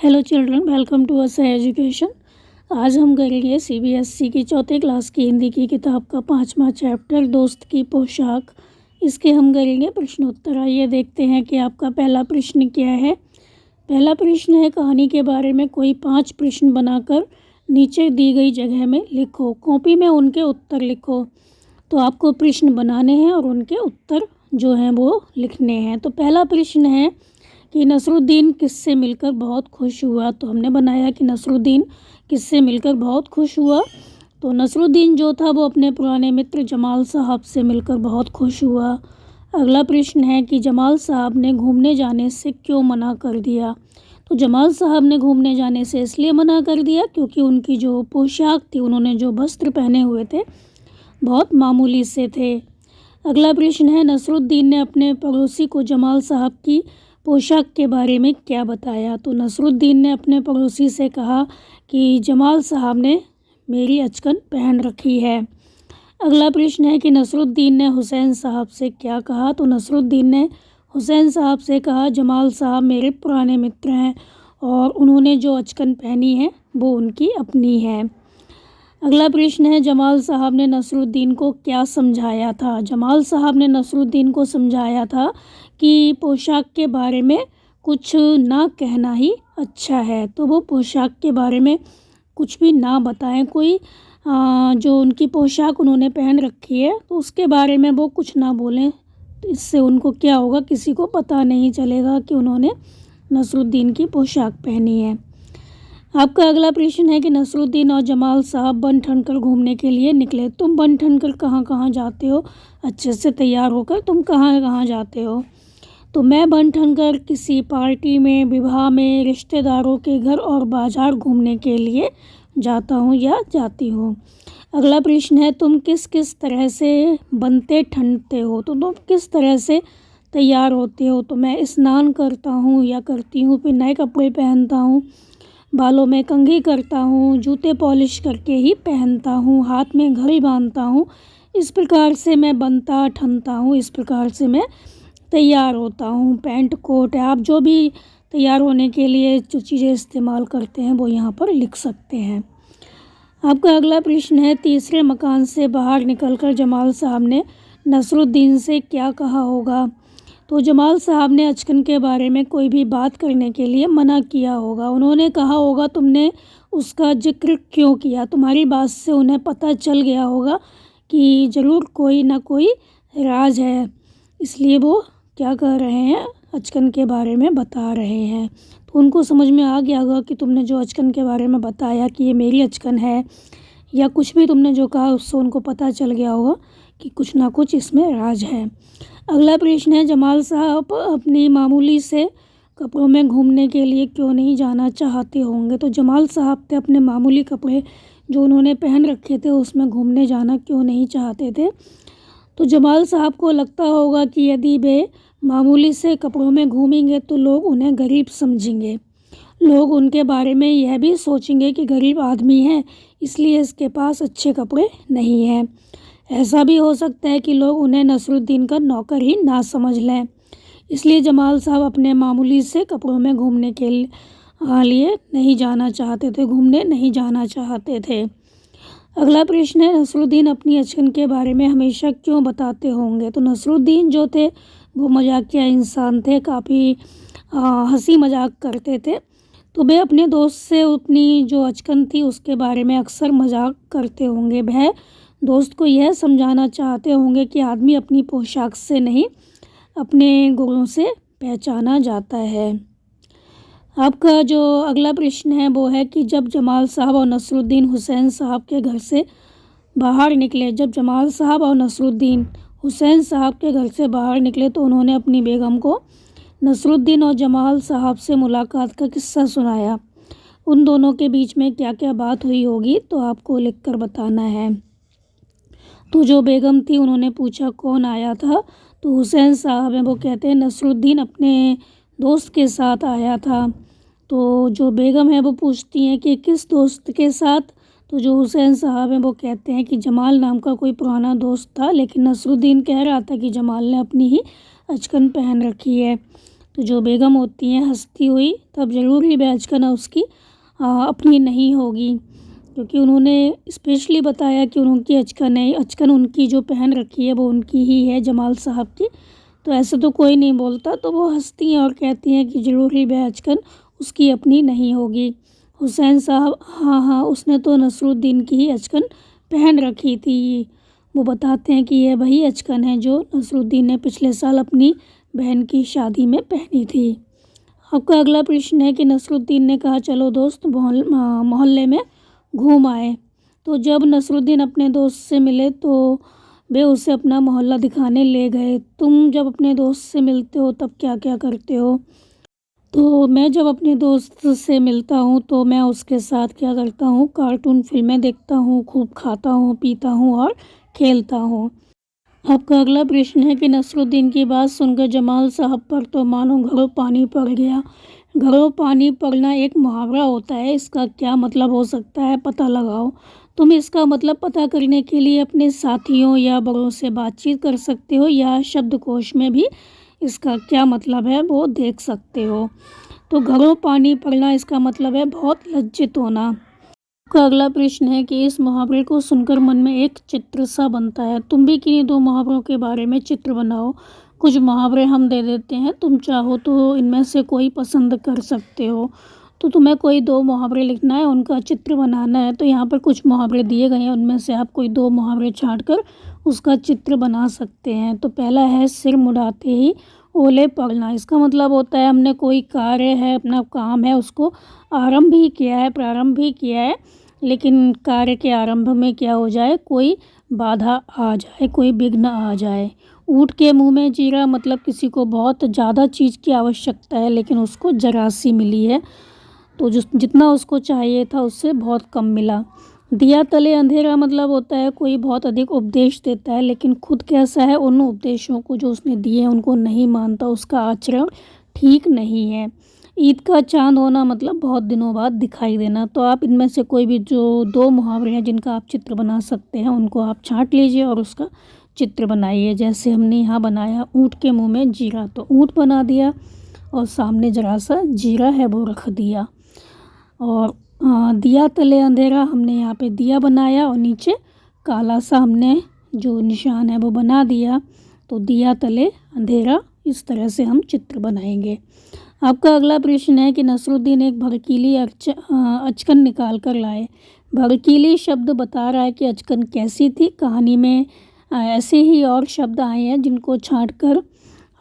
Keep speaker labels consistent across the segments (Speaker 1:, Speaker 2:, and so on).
Speaker 1: Hello children, welcome to us education. आज हम करेंगे सीबीएसई की चौथे क्लास की हिंदी की किताब का 5वां चैप्टर दोस्त की पोशाक। इसके हम करेंगे प्रश्नोत्तर। आइए देखते हैं कि आपका पहला प्रश्न क्या है। पहला प्रश्न है, कहानी के बारे में कोई 5 प्रश्न बनाकर नीचे दी गई जगह में लिखो। कॉपी में उनके उत्तर लिखो। तो आपको प्रश्न बनाने हैं और उनके उत्तर जो हैं वो लिखने हैं। तो पहला प्रश्न है कि नसरुद्दीन किससे मिलकर बहुत खुश हुआ। तो हमने बनाया कि नसरुद्दीन किससे मिलकर बहुत खुश हुआ। तो नसरुद्दीन जो था वो अपने पुराने मित्र जमाल साहब से मिलकर बहुत खुश हुआ। अगला प्रश्न है कि जमाल साहब ने घूमने जाने से क्यों मना कर दिया। तो जमाल साहब ने घूमने जाने से इसलिए मना कर दिया क्योंकि उनकी जो पोशाक थी, उन्होंने जो वस्त्र पहने हुए थे बहुत मामूली से थे। अगला प्रश्न है, नसरुद्दीन ने अपने पड़ोसी को जमाल साहब की पोशाक के बारे में क्या बताया। तो नसरुद्दीन ने अपने पड़ोसी से कहा कि जमाल साहब ने मेरी अचकन पहन रखी है। अगला प्रश्न है कि नसरुद्दीन ने हुसैन साहब से क्या कहा। तो नसरुद्दीन ने हुसैन साहब से कहा, जमाल साहब मेरे पुराने मित्र हैं और उन्होंने जो अचकन पहनी है वो उनकी अपनी है। अगला प्रश्न है, जमाल साहब ने नसरुद्दीन को क्या समझाया था। जमाल साहब ने नसरुद्दीन को समझाया था कि पोशाक के बारे में कुछ ना कहना ही अच्छा है। तो वो पोशाक के बारे में कुछ भी ना बताएं। कोई जो उनकी पोशाक उन्होंने पहन रखी है तो उसके बारे में वो कुछ ना बोलें। तो इससे उनको क्या होगा, किसी को पता नहीं चलेगा कि उन्होंने नसरुद्दीन की पोशाक पहनी है। आपका अगला प्रश्न है कि नसरुद्दीन और जमाल साहब बन ठन कर घूमने के लिए निकले। तुम बन ठन कर कहाँ कहाँ जाते हो, अच्छे से तैयार होकर तुम कहाँ कहाँ जाते हो। तो मैं बन ठन कर किसी पार्टी में, विवाह में, रिश्तेदारों के घर और बाज़ार घूमने के लिए जाता हूँ या जाती हूँ। अगला प्रश्न है, तुम किस किस तरह से बनते ठनते हो। तो तुम किस तरह से तैयार होते हो। तो मैं स्नान करता हूँ या करती हूँ, फिर नए कपड़े पहनता हूँ, बालों में कंघी करता हूँ, जूते पॉलिश करके ही पहनता हूँ, हाथ में घड़ी बांधता हूँ। इस प्रकार से मैं बनता ठनता हूँ, इस प्रकार से मैं तैयार होता हूँ। पैंट कोट, आप जो भी तैयार होने के लिए जो चीज़ें इस्तेमाल करते हैं वो यहाँ पर लिख सकते हैं। आपका अगला प्रश्न है, तीसरे मकान से बाहर निकलकर जमाल साहब ने नसरुद्दीन से क्या कहा होगा। तो जमाल साहब ने अचकन के बारे में कोई भी बात करने के लिए मना किया होगा। उन्होंने कहा होगा, तुमने उसका जिक्र क्यों किया। तुम्हारी बात से उन्हें पता चल गया होगा कि ज़रूर कोई ना कोई राज है, इसलिए वो क्या कर रहे हैं, अचकन के बारे में बता रहे हैं। तो उनको समझ में आ गया होगा कि तुमने जो अचकन के बारे में बताया कि ये मेरी अचकन है, या कुछ भी तुमने जो कहा उससे उनको पता चल गया होगा कि कुछ ना कुछ इसमें राज है। अगला प्रश्न है, जमाल साहब अपनी मामूली से कपड़ों में घूमने के लिए क्यों नहीं जाना चाहते होंगे। तो जमाल साहब थे अपने मामूली कपड़े जो उन्होंने पहन रखे थे उसमें घूमने जाना क्यों नहीं चाहते थे। तो जमाल साहब को लगता होगा कि यदि वे मामूली से कपड़ों में घूमेंगे तो लोग उन्हें गरीब समझेंगे। लोग उनके बारे में यह भी सोचेंगे कि गरीब आदमी है, इसलिए इसके पास अच्छे कपड़े नहीं हैं। ऐसा भी हो सकता है कि लोग उन्हें नसरुद्दीन का नौकर ही ना समझ लें। इसलिए जमाल साहब अपने मामूली से कपड़ों में घूमने के लिए नहीं जाना चाहते थे, घूमने नहीं जाना चाहते थे। अगला प्रश्न है, नसरुद्दीन अपनी अचकन के बारे में हमेशा क्यों बताते होंगे। तो नसरुद्दीन जो थे वो मजाकिया इंसान थे, काफ़ी हंसी मजाक करते थे। तो वे अपने दोस्त से अपनी जो अचकन थी उसके बारे में अक्सर मजाक करते होंगे। वह दोस्त को यह समझाना चाहते होंगे कि आदमी अपनी पोशाक से नहीं, अपने गुणों से पहचाना जाता है। आपका जो अगला प्रश्न है वो है कि जब जमाल साहब और नसरुद्दीन हुसैन साहब के घर से बाहर निकले, जब जमाल साहब और नसरुद्दीन हुसैन साहब के घर से बाहर निकले तो उन्होंने अपनी बेगम को नसरुद्दीन और जमाल साहब से मुलाकात का किस्सा सुनाया। उन दोनों के बीच में क्या क्या बात हुई होगी तो आपको लिखकर बताना है। तो जो बेगम थी उन्होंने पूछा कौन आया था। तो हुसैन साहब हैं, वो कहते हैं नसरुद्दीन अपने दोस्त के साथ आया था। तो जो बेगम है वो पूछती हैं कि किस दोस्त के साथ। तो जो हुसैन साहब हैं वो कहते हैं कि जमाल नाम का कोई पुराना दोस्त था, लेकिन नसरुद्दीन कह रहा था कि जमाल ने अपनी ही अचकन पहन रखी है। तो जो बेगम होती हैं हंसती हुई, तब ज़रूर ही वह अचकन उसकी अपनी नहीं होगी, क्योंकि उन्होंने स्पेशली बताया कि उनकी अचकन है, अचकन उनकी जो पहन रखी है वो उनकी ही है, जमाल साहब की। तो ऐसे तो कोई नहीं बोलता, तो वो हंसती हैं और कहती हैं कि ज़रूर ही वह अचकन उसकी अपनी नहीं होगी। हुसैन साहब, हाँ हाँ, उसने तो नसरुद्दीन की ही अचकन पहन रखी थी। वो बताते हैं कि यह वही अचकन है जो नसरुद्दीन ने पिछले साल अपनी बहन की शादी में पहनी थी। आपका अगला प्रश्न है कि नसरुद्दीन ने कहा चलो दोस्त मोहल्ले में घूम आए। तो जब नसरुद्दीन अपने दोस्त से मिले तो वे उसे अपना मोहल्ला दिखाने ले गए। तुम जब अपने दोस्त से मिलते हो तब क्या क्या करते हो? तो मैं जब अपने दोस्त से मिलता हूँ तो मैं उसके साथ क्या करता हूँ, कार्टून फिल्में देखता हूँ, खूब खाता हूँ, पीता हूँ और खेलता हूँ। आपका अगला प्रश्न है कि नसरुद्दीन की बात सुनकर जमाल साहब पर तो मानो घरों पानी पड़ गया। घरों पानी पड़ना एक मुहावरा होता है, इसका क्या मतलब हो सकता है, पता लगाओ। तुम इसका मतलब पता करने के लिए अपने साथियों या बड़ों से बातचीत कर सकते हो या शब्दकोश में भी इसका क्या मतलब है वो देख सकते हो। तो घरों पानी पड़ना इसका मतलब है बहुत लज्जित होना। का अगला प्रश्न है कि इस मुहावरे को सुनकर मन में एक चित्र सा बनता है। तुम भी किन्हीं दो मुहावरों के बारे में चित्र बनाओ। कुछ मुहावरे हम दे देते हैं, तुम चाहो तो इनमें से कोई पसंद कर सकते हो। तो तुम्हें कोई दो मुहावरे लिखना है, उनका चित्र बनाना है। तो यहाँ पर कुछ मुहावरे दिए गए हैं, उनमें से आप कोई दो मुहावरे छाँट कर उसका चित्र बना सकते हैं। तो पहला है सिर मुड़ाते ही ओले पड़ना। इसका मतलब होता है हमने कोई कार्य है, अपना काम है, उसको आरंभ ही किया है, प्रारंभ ही किया है, लेकिन कार्य के आरंभ में क्या हो जाए, कोई बाधा आ जाए, कोई विघ्न आ जाए। ऊँट के मुंह में जीरा, मतलब किसी को बहुत ज़्यादा चीज़ की आवश्यकता है लेकिन उसको जरा सी मिली है, तो जितना उसको चाहिए था उससे बहुत कम मिला। दिया तले अंधेरा, मतलब होता है कोई बहुत अधिक उपदेश देता है लेकिन खुद कैसा है, उन उपदेशों को जो उसने दिए हैं उनको नहीं मानता, उसका आचरण ठीक नहीं है। ईद का चांद होना, मतलब बहुत दिनों बाद दिखाई देना। तो आप इनमें से कोई भी जो दो मुहावरे हैं जिनका आप चित्र बना सकते हैं उनको आप छांट लीजिए और उसका चित्र बनाइए। जैसे हमने यहाँ बनाया ऊँट के मुंह में जीरा, तो ऊँट बना दिया और सामने जरा सा जीरा है वो रख दिया। और दिया तले अंधेरा, हमने यहाँ पे दिया बनाया और नीचे काला सा हमने जो निशान है वो बना दिया। तो दिया तले अंधेरा, इस तरह से हम चित्र बनाएंगे। आपका अगला प्रश्न है कि नसरुद्दीन एक भड़कीली अचकन निकाल कर लाए। भड़कीली शब्द बता रहा है कि अचकन कैसी थी। कहानी में ऐसे ही और शब्द आए हैं जिनको छांट कर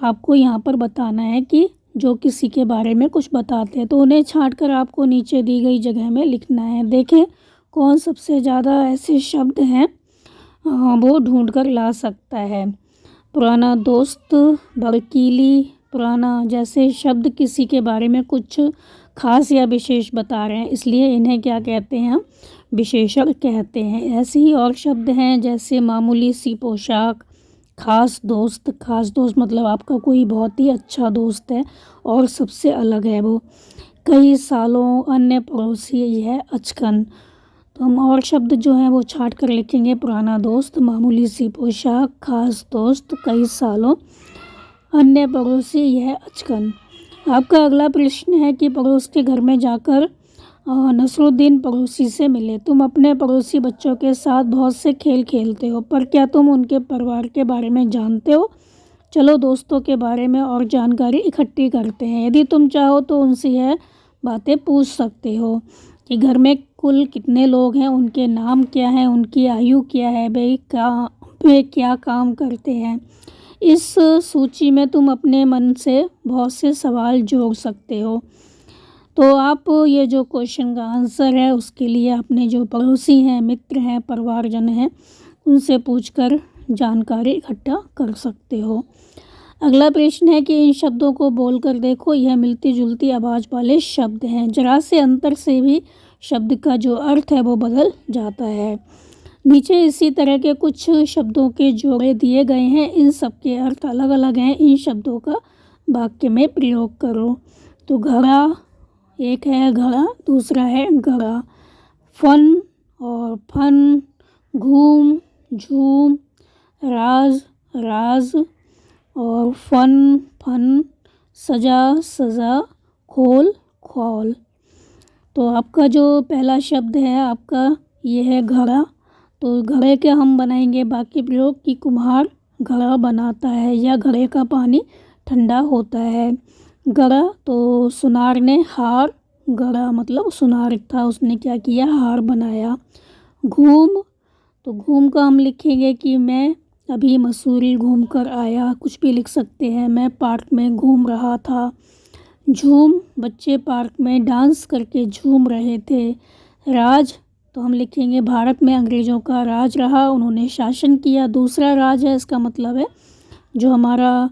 Speaker 1: आपको यहाँ पर बताना है कि जो किसी के बारे में कुछ बताते हैं, तो उन्हें छांट कर आपको नीचे दी गई जगह में लिखना है। देखें कौन सबसे ज़्यादा ऐसे शब्द हैं वो ढूंढ कर ला सकता है। पुराना दोस्त, भड़कीली, पुराना, जैसे शब्द किसी के बारे में कुछ खास या विशेष बता रहे हैं, इसलिए इन्हें क्या कहते हैं, हम विशेषण कहते हैं। ऐसे ही और शब्द हैं जैसे मामूली सी पोशाक, खास दोस्त। खास दोस्त मतलब आपका कोई बहुत ही अच्छा दोस्त है और सबसे अलग है वो। कई सालों, अन्य पड़ोसी, यह अचकन। तो हम और शब्द जो हैं वो छांट कर लिखेंगे। पुराना दोस्त, मामूली सी पोशाक, खास दोस्त, कई सालों, अन्य पड़ोसी, यह अचकन। आपका अगला प्रश्न है कि पड़ोस के घर में जाकर नसरुद्दीन पड़ोसी से मिले। तुम अपने पड़ोसी बच्चों के साथ बहुत से खेल खेलते हो, पर क्या तुम उनके परिवार के बारे में जानते हो? चलो दोस्तों के बारे में और जानकारी इकट्ठी करते हैं। यदि तुम चाहो तो उनसे यह बातें पूछ सकते हो कि घर में कुल कितने लोग हैं, उनके नाम क्या हैं, उनकी आयु क्या है, वे क्या काम करते हैं। इस सूची में तुम अपने मन से बहुत से सवाल जोड़ सकते हो। तो आप ये जो क्वेश्चन का आंसर है उसके लिए अपने जो पड़ोसी हैं, मित्र हैं, परिवारजन हैं, उनसे पूछकर जानकारी इकट्ठा कर सकते हो। अगला प्रश्न है कि इन शब्दों को बोलकर देखो, यह मिलती जुलती आवाज़ वाले शब्द हैं। जरा से अंतर से भी शब्द का जो अर्थ है वो बदल जाता है। नीचे इसी तरह के कुछ शब्दों के जोड़े दिए गए हैं, इन सब के अर्थ अलग अलग हैं। इन शब्दों का वाक्य में प्रयोग करो। तो घड़ा, एक है घड़ा, दूसरा है गड़ा। फन और फन, घूम, झूम, राज, राज, और फन, फन, सजा, सजा, खोल, खौल। तो आपका जो पहला शब्द है आपका ये है घड़ा। तो घड़े के हम बनाएंगे वाक्य प्रयोग कि कुम्हार घड़ा बनाता है या घड़े का पानी ठंडा होता है। गड़ा, तो सुनार ने हार गड़ा, मतलब सुनार था, उसने क्या किया, हार बनाया। घूम, तो घूम का हम लिखेंगे कि मैं अभी मसूरी घूम कर आया, कुछ भी लिख सकते हैं, मैं पार्क में घूम रहा था। झूम, बच्चे पार्क में डांस करके झूम रहे थे। राज, तो हम लिखेंगे भारत में अंग्रेज़ों का राज रहा, उन्होंने शासन किया। दूसरा राज है, इसका मतलब है जो हमारा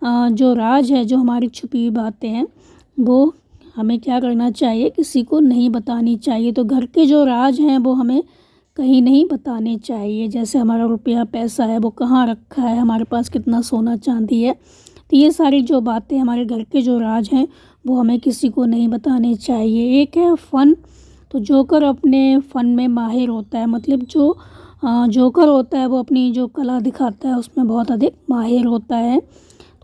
Speaker 1: जो राज है, जो हमारी छुपी हुई बातें हैं, वो हमें क्या करना चाहिए, किसी को नहीं बतानी चाहिए। तो घर के जो राज हैं वो हमें कहीं नहीं बताने चाहिए। जैसे हमारा रुपया पैसा है वो कहाँ रखा है, हमारे पास कितना सोना चांदी है, तो ये सारी जो बातें हमारे घर के जो राज हैं वो हमें किसी को नहीं बताने चाहिए। एक है फ़न, तो जोकर अपने फ़न में माहिर होता है, मतलब जो जोकर होता है वो अपनी जो कला दिखाता है उसमें बहुत अधिक माहिर होता है,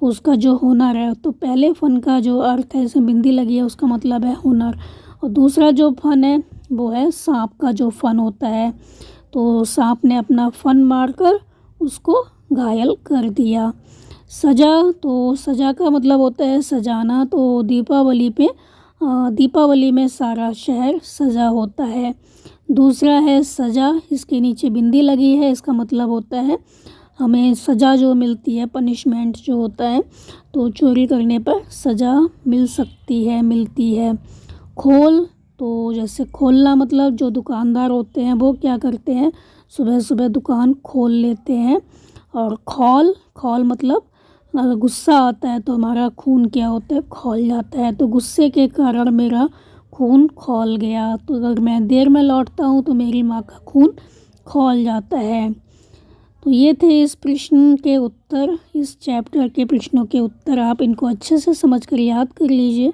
Speaker 1: तो उसका जो हुनर है। तो पहले फ़न का जो अर्थ है, इसमें बिंदी लगी है, उसका मतलब है हुनर। और दूसरा जो फ़न है वो है सांप का जो फ़न होता है, तो सांप ने अपना फ़न मारकर उसको घायल कर दिया। सजा, तो सजा का मतलब होता है सजाना। तो दीपावली में सारा शहर सजा होता है। दूसरा है सजा, इसके नीचे बिंदी लगी है, इसका मतलब होता है हमें सज़ा जो मिलती है, पनिशमेंट जो होता है, तो चोरी करने पर सज़ा मिल सकती है, मिलती है। खोल, तो जैसे खोलना, मतलब जो दुकानदार होते हैं वो क्या करते हैं, सुबह सुबह दुकान खोल लेते हैं। और खौल, खौल मतलब अगर गुस्सा आता है तो हमारा खून क्या होता है, खौल जाता है। तो गुस्से के कारण मेरा खून खौल गया। तो अगर मैं देर में लौटता हूँ तो मेरी माँ का खून खौल जाता है। तो ये थे इस प्रश्न के उत्तर, इस चैप्टर के प्रश्नों के उत्तर। आप इनको अच्छे से समझ कर याद कर लीजिए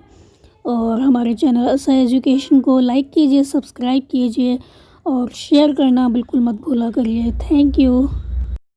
Speaker 1: और हमारे चैनल आशा एजुकेशन को लाइक कीजिए, सब्सक्राइब कीजिए और शेयर करना बिल्कुल मत भूला करिए। Thank you.